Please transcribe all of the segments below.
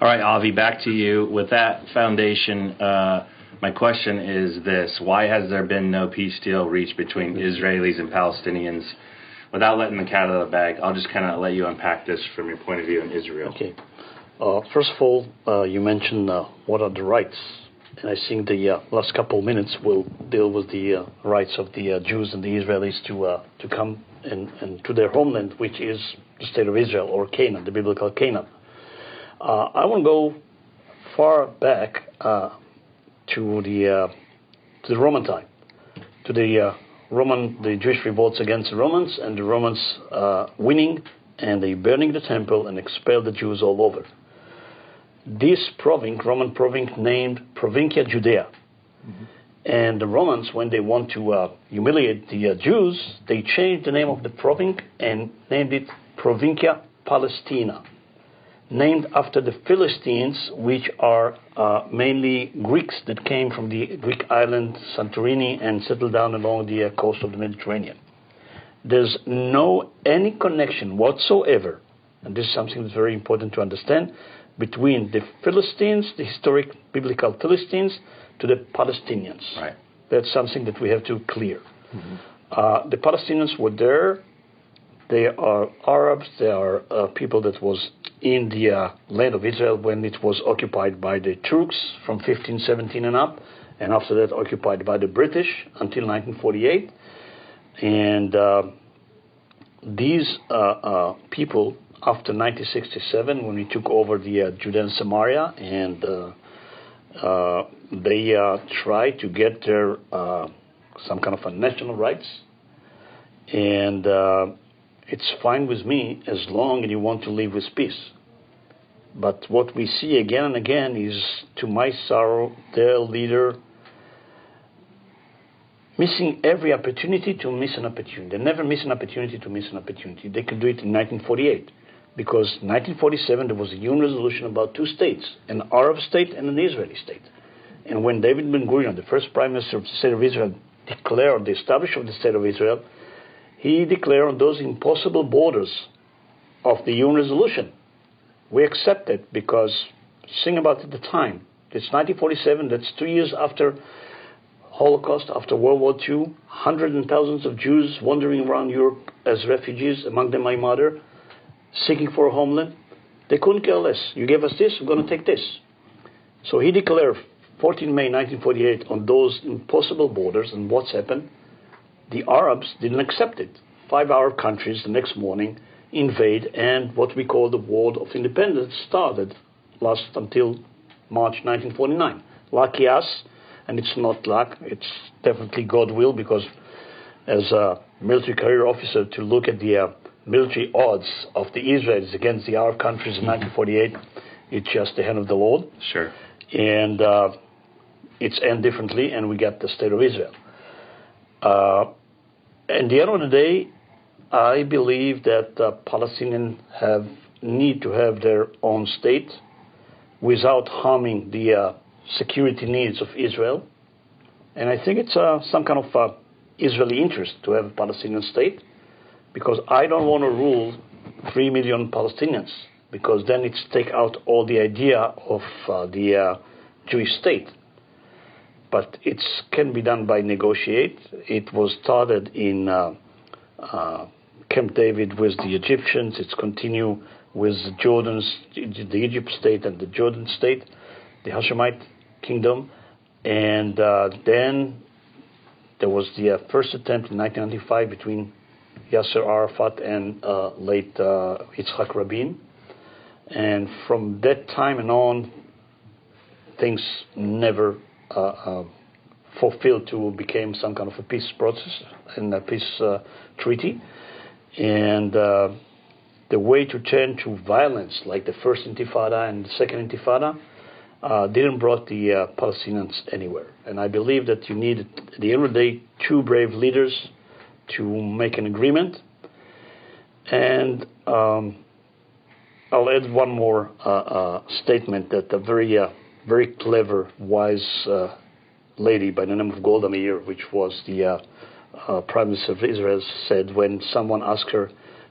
All right, Avi, back to you. With that foundation, my question is this. Why has there been no peace deal reached between Israelis and Palestinians? Without letting the cat out of the bag, I'll just kind of let you unpack this from your point of view in Israel. Okay. First of all, you mentioned what are the rights. And I think the last couple of minutes will deal with the rights of the Jews and the Israelis to come and to their homeland, which is the state of Israel, or Canaan, the biblical Canaan. I want to go far back to the Roman time, to the Jewish revolts against the Romans, and the Romans winning, and they burning the temple and expelled the Jews all over. This Roman province named Provincia Judea. Mm-hmm. And the Romans, when they want to humiliate the Jews, they changed the name of the province and named it Provincia Palestina, named after the Philistines, which are mainly Greeks that came from the Greek island Santorini and settled down along the coast of the Mediterranean. There's any connection whatsoever, and this is something that's very important to understand, between the Philistines, the historic biblical Philistines, to the Palestinians. Right. That's something that we have to clear. Mm-hmm. The Palestinians were there. They are Arabs. They are people that was in the land of Israel when it was occupied by the Turks from 1517 and up, and after that occupied by the British until 1948. And these people, after 1967, when we took over the Judea and Samaria, and they tried to get their some kind of a national rights, and it's fine with me as long as you want to live with peace. But what we see again and again is, to my sorrow, their leader missing every opportunity to miss an opportunity. They never miss an opportunity to miss an opportunity. They could do it in 1948, because 1947 there was a UN resolution about two states, an Arab state and an Israeli state. And when David Ben-Gurion, the first prime minister of the state of Israel, declared the establishment of the state of Israel, he declared on those impossible borders of the UN resolution. We accept it because, think about it, the time. It's 1947, that's 2 years after Holocaust, after World War II, hundreds and thousands of Jews wandering around Europe as refugees, among them my mother, seeking for a homeland. They couldn't care less. You gave us this, we're going to take this. So he declared 14 May 1948 on those impossible borders, and what's happened? The Arabs didn't accept it. 5 Arab countries the next morning invade, and what we call the War of Independence started, lasted until March 1949. Lucky us, and it's not luck, it's definitely God will, because as a military career officer, to look at the military odds of the Israelis against the Arab countries in 1948, it's just the hand of the Lord. Sure. And it's end differently, and we got the state of Israel. At the end of the day, I believe that Palestinians need to have their own state without harming the security needs of Israel. And I think it's some kind of Israeli interest to have a Palestinian state, because I don't want to rule 3 million Palestinians, because then it's take out all the idea of the Jewish state. But it can be done by negotiate. It was started in Camp David with the Egyptians. It's continued with the Egypt state and the Jordan state, the Hashemite kingdom. And then there was the first attempt in 1995 between Yasser Arafat and late Yitzhak Rabin. And from that time and on, things never fulfilled to become some kind of a peace process and a peace treaty. And the way to turn to violence, like the first Intifada and the second Intifada, didn't brought the Palestinians anywhere. And I believe that you need, at the end of the day, two brave leaders to make an agreement. And I'll add one more statement that a very clever, wise lady by the name of Golda Meir, which was the Prime Minister of Israel, said when someone asked her,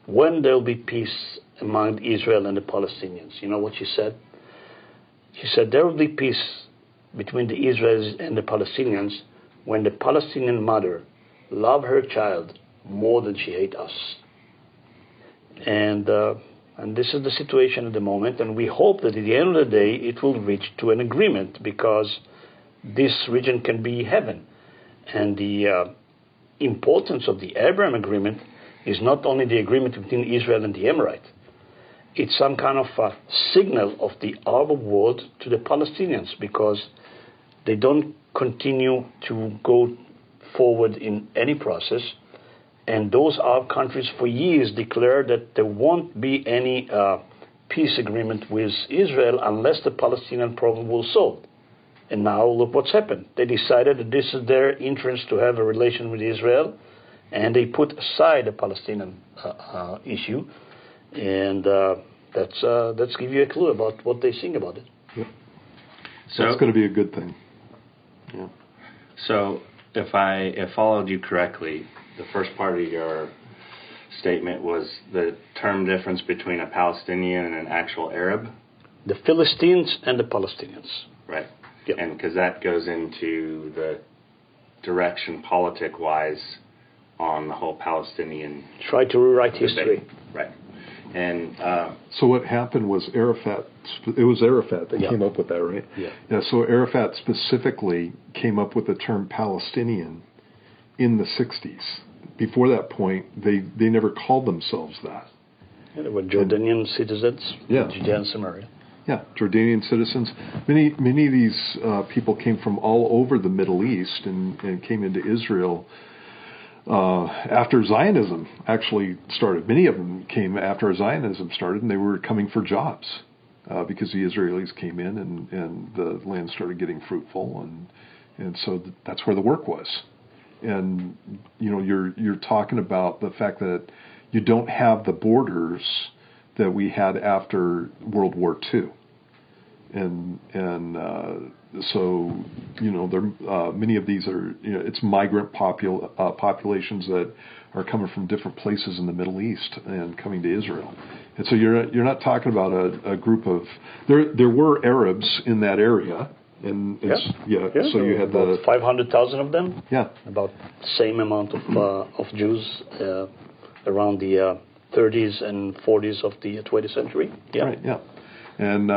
when there will be peace among Israel and the Palestinians. You know what she said? She said there will be peace between the Israelis and the Palestinians when the Palestinian mother love her child more than she hates us. And this is the situation at the moment, and we hope that at the end of the day it will reach to an agreement, because this region can be heaven. And the importance of the Abraham agreement is not only the agreement between Israel and the Emirates. It's some kind of a signal of the Arab world to the Palestinians, because they don't continue to go forward in any process. And those Arab countries for years declared that there won't be any peace agreement with Israel unless the Palestinian problem will solve. And now look what's happened. They decided that this is their interest to have a relation with Israel, and they put aside the Palestinian issue. And that's give you a clue about what they think about it. Yep. So that's going to be a good thing. Yeah. So if I followed you correctly, the first part of your statement was the term difference between a Palestinian and an actual Arab? The Philistines and the Palestinians. Right. Yep. And because that goes into the direction politic-wise on the whole Palestinian... Try to rewrite debate. history. Right. And so what happened was Arafat that came up with that, right? Yeah. Yeah. So Arafat specifically came up with the term Palestinian in the 60s. Before that point, they never called themselves that. Yeah, they were Jordanian citizens, yeah. Judea and Samaria. Yeah, Jordanian citizens. Many of these people came from all over the Middle East and came into Israel after Zionism actually started. Many of them came after Zionism started, and they were coming for jobs because the Israelis came in and the land started getting fruitful, and so that's where the work was. And you're talking about the fact that you don't have the borders that we had after World War II, and so there many of these are it's migrant populations that are coming from different places in the Middle East and coming to Israel, and so you're not talking about a group of there were Arabs in that area. And so you had about 500,000 of them. Yeah, about the same amount of Jews around the 30s and 40s of the 20th century. Yeah, right. Yeah, and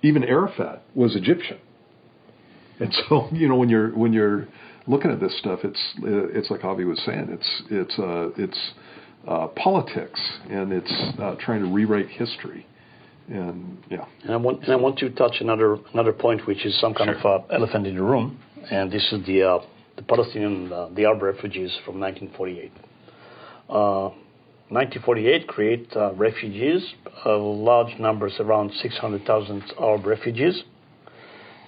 even Arafat was Egyptian. And so when you're looking at this stuff, it's like Avi was saying, it's politics, and it's trying to rewrite history. And I want to touch another point, which is some kind of elephant in the room, and this is the Palestinian, the Arab refugees from 1948. 1948 create refugees, large numbers, around 600,000 Arab refugees.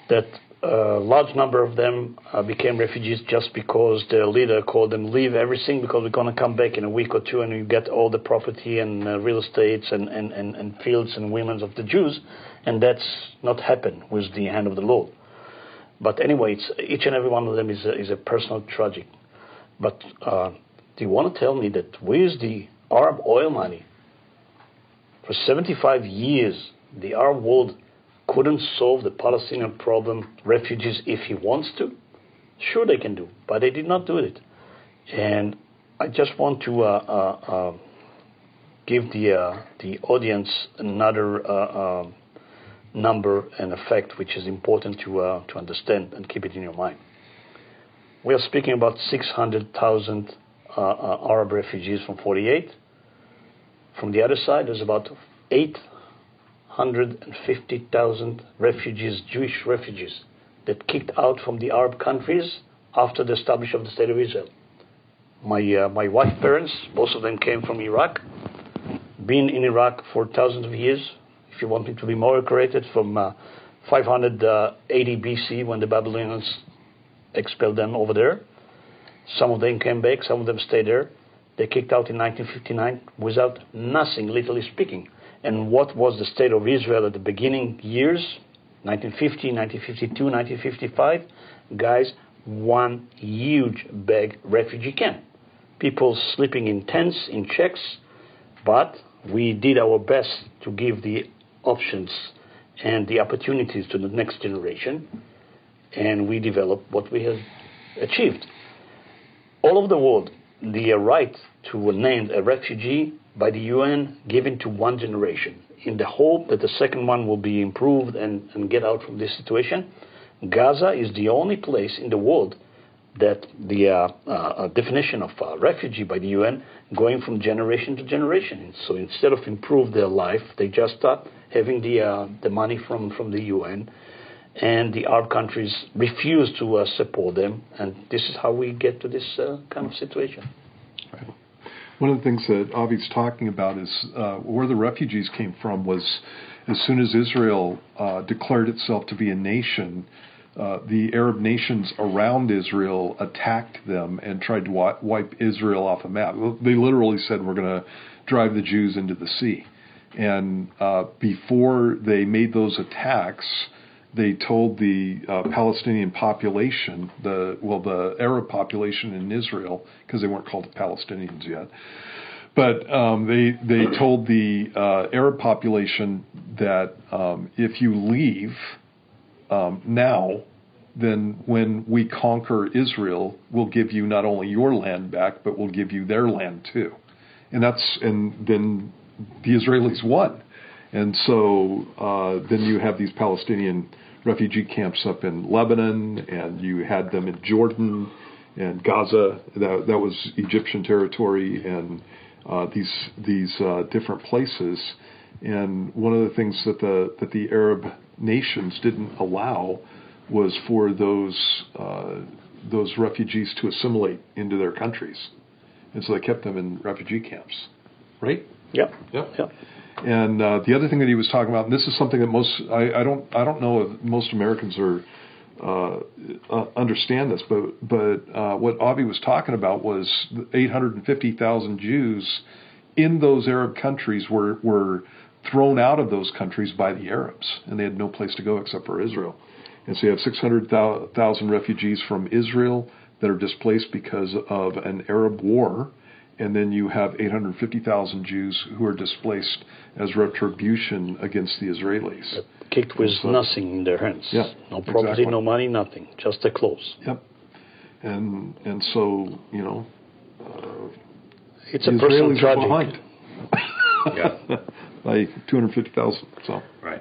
That large number of them became refugees just because their leader called them, leave everything because we're going to come back in a week or two and you get all the property and real estates and fields and women of the Jews. And that's not happened with the hand of the Lord. But anyway, each and every one of them is a personal tragic. But do you want to tell me that with the Arab oil money, for 75 years, the Arab world couldn't solve the Palestinian problem, refugees, if he wants to? Sure they can do, but they did not do it. And I just want to give the audience another number and effect which is important to understand and keep it in your mind. We are speaking about 600,000 Arab refugees from 48. From the other side, there's about 850,000 refugees, Jewish refugees, that kicked out from the Arab countries after the establishment of the State of Israel. My wife's parents, both of them came from Iraq, been in Iraq for thousands of years. If you want me to be more accurate, from 580 BC when the Babylonians expelled them over there. Some of them came back, some of them stayed there. They kicked out in 1959 without nothing, literally speaking. And what was the state of Israel at the beginning years, 1950, 1952, 1955? Guys, one huge big refugee camp. People sleeping in tents, in shacks, but we did our best to give the options and the opportunities to the next generation, and we develop what we have achieved. All over the world, the right to name a refugee by the UN given to one generation, in the hope that the second one will be improved and get out from this situation. Gaza is the only place in the world that the definition of refugee by the UN going from generation to generation. And so instead of improve their life, they just start having the money from the UN, and the Arab countries refuse to support them, and this is how we get to this kind of situation. Right. One of the things that Avi's talking about is where the refugees came from was as soon as Israel declared itself to be a nation, the Arab nations around Israel attacked them and tried to wipe Israel off a map. They literally said, we're going to drive the Jews into the sea. And before they made those attacks, they told the Palestinian population, the Arab population in Israel, because they weren't called Palestinians yet, but they told the Arab population that if you leave now, then when we conquer Israel, we'll give you not only your land back, but we'll give you their land too. And then the Israelis won. And so then you have these Palestinian refugee camps up in Lebanon, and you had them in Jordan and Gaza. That was Egyptian territory, and these different places. And one of the things that the Arab nations didn't allow was for those refugees to assimilate into their countries, and so they kept them in refugee camps, right? Yep. And the other thing that he was talking about, and this is something that I don't know if most Americans understand this, but what Avi was talking about was 850,000 Jews in those Arab countries were thrown out of those countries by the Arabs, and they had no place to go except for Israel. And so you have 600,000 refugees from Israel that are displaced because of an Arab war, and then you have 850,000 Jews who are displaced as retribution against the Israelis. Kicked with nothing in their hands. Yeah, no property, exactly. No money, nothing. Just their clothes. Yep. And so, it's the a personal Israelis are tragedy. behind. Yeah. By 250,000. So. Right.